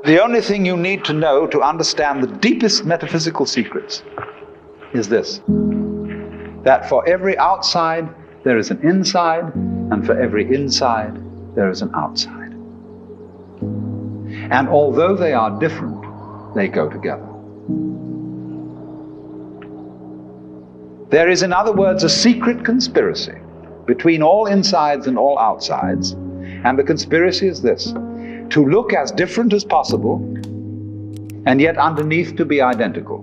The only thing you need to know to understand the deepest metaphysical secrets is this: that for every outside there is an inside, and for every inside there is an outside. And although they are different, they go together. There is, in other words, a secret conspiracy between all insides and all outsides, and the conspiracy is this: to look as different as possible, and yet underneath to be identical.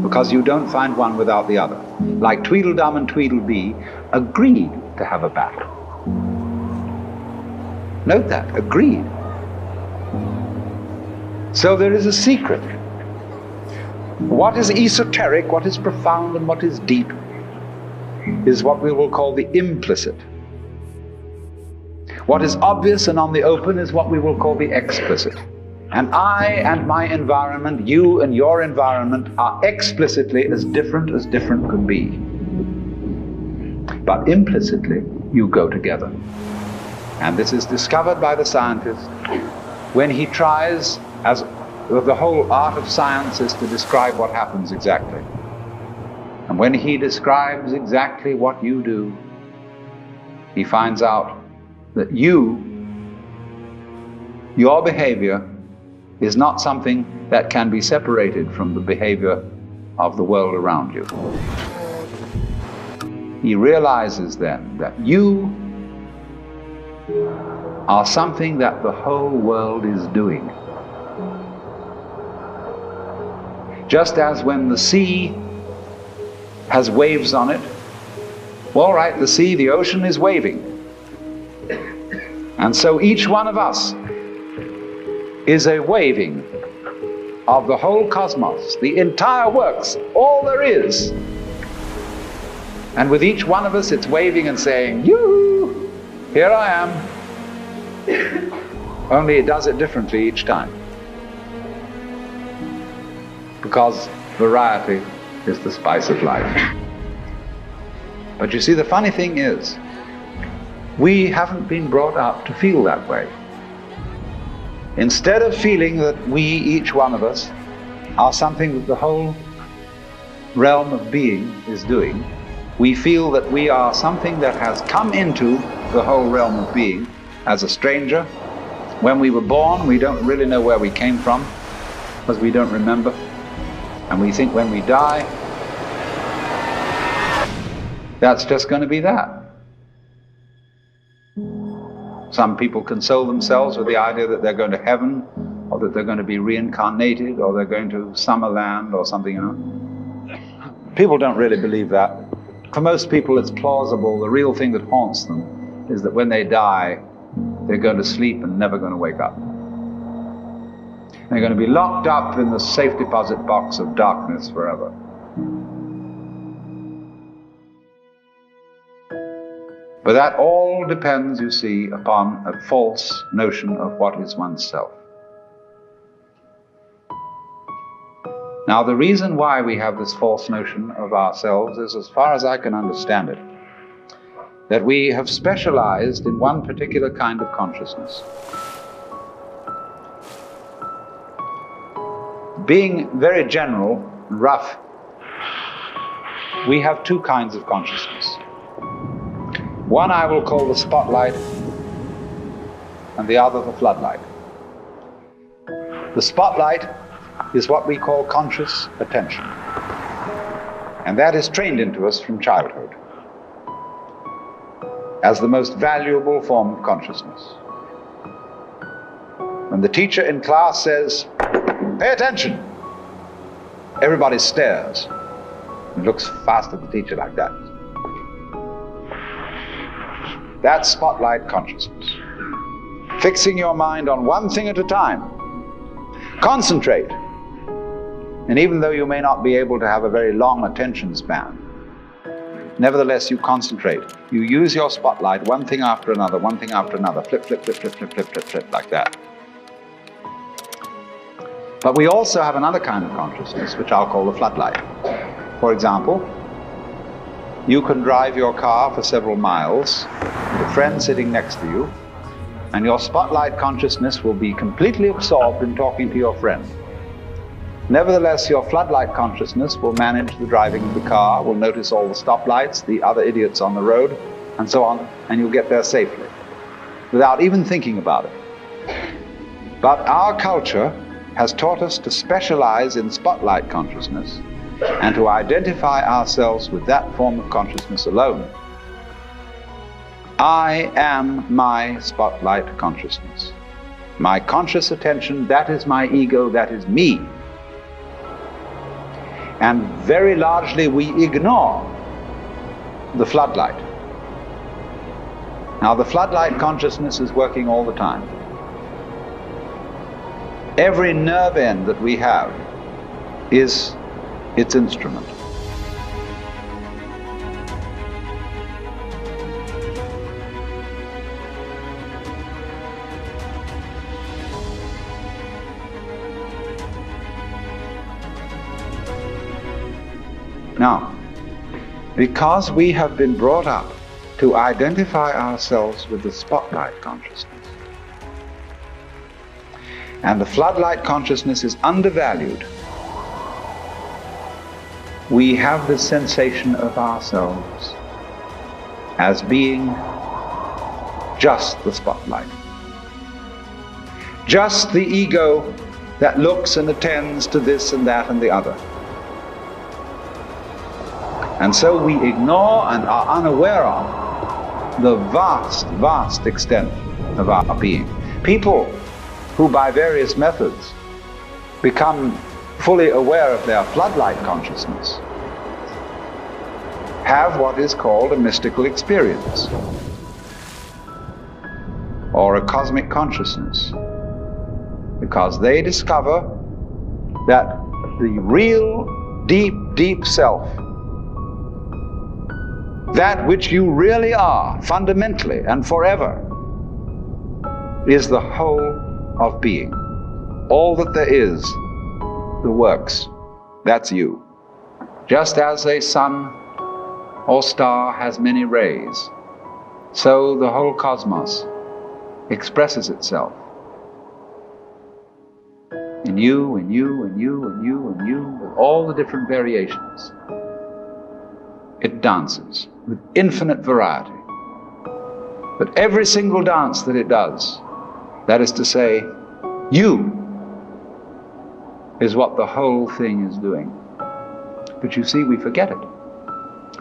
Because you don't find one without the other. Like Tweedledum and Tweedledee agreed to have a battle. Note that, agreed. So there is a secret. What is esoteric, what is profound, and what is deep is what we will call the implicit. What is obvious and on the open is what we will call the explicit. And I and my environment, you and your environment, are explicitly as different could be. But implicitly, you go together. And this is discovered by the scientist when he tries, as the whole art of science is to describe what happens exactly. And when he describes exactly what you do, he finds out that your behavior is not something that can be separated from the behavior of the world around you. He realizes then that you are something that the whole world is doing. Just as when the sea has waves on it, all right, the sea, the ocean is waving. And so each one of us is a waving of the whole cosmos, the entire works, all there is. And with each one of us, it's waving and saying, "Yoo-hoo, here I am." Only it does it differently each time. Because variety is the spice of life. But you see, the funny thing is, we haven't been brought up to feel that way. Instead of feeling that we, each one of us, are something that the whole realm of being is doing, we feel that we are something that has come into the whole realm of being as a stranger. When we were born, we don't really know where we came from, because we don't remember. And we think when we die, that's just going to be that. Some people console themselves with the idea that they're going to heaven, or that they're going to be reincarnated, or they're going to Summerland or something, you know. People don't really believe that. For most people it's plausible. The real thing that haunts them is that when they die, they're going to sleep and never going to wake up. They're going to be locked up in the safe deposit box of darkness forever. But that all depends, you see, upon a false notion of what is oneself. Now, the reason why we have this false notion of ourselves is, as far as I can understand it, that we have specialized in one particular kind of consciousness. Being very general, rough, we have two kinds of consciousness. One I will call the spotlight, and the other the floodlight. The spotlight is what we call conscious attention, and that is trained into us from childhood as the most valuable form of consciousness. When the teacher in class says, "Pay attention," everybody stares and looks fast at the teacher like that. That's spotlight consciousness. Fixing your mind on one thing at a time. Concentrate. And even though you may not be able to have a very long attention span, nevertheless you concentrate. You use your spotlight, one thing after another, one thing after another. Flip, flip, flip, flip, flip, flip, flip, flip, like that. But we also have another kind of consciousness, which I'll call the floodlight. For example, you can drive your car for several miles with a friend sitting next to you, and your spotlight consciousness will be completely absorbed in talking to your friend. Nevertheless, your floodlight consciousness will manage the driving of the car, will notice all the stoplights, the other idiots on the road, and so on, and you'll get there safely, without even thinking about it. But our culture has taught us to specialize in spotlight consciousness and to identify ourselves with that form of consciousness alone. I am my spotlight consciousness. My conscious attention, that is my ego, that is me. And very largely we ignore the floodlight. Now the floodlight consciousness is working all the time. Every nerve end that we have is its instrument. Now, because we have been brought up to identify ourselves with the spotlight consciousness, and the floodlight consciousness is undervalued, we have the sensation of ourselves as being just the spotlight, just the ego that looks and attends to this and that and the other. And so we ignore and are unaware of the vast, vast extent of our being. People who by various methods become fully aware of their floodlight consciousness have what is called a mystical experience or a cosmic consciousness, because they discover that the real deep, deep self, that which you really are, fundamentally and forever, is the whole of being. All that there is, the works, that's you. Just as a sun or star has many rays, so the whole cosmos expresses itself in you, in you, in you, in you, in you, with all the different variations. It dances with infinite variety. But every single dance that it does, that is to say, you, is what the whole thing is doing. But you see, we forget it.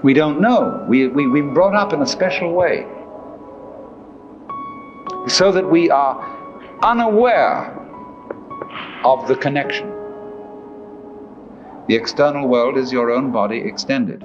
We don't know. We've been brought up in a special way, so that we are unaware of the connection. The external world is your own body extended.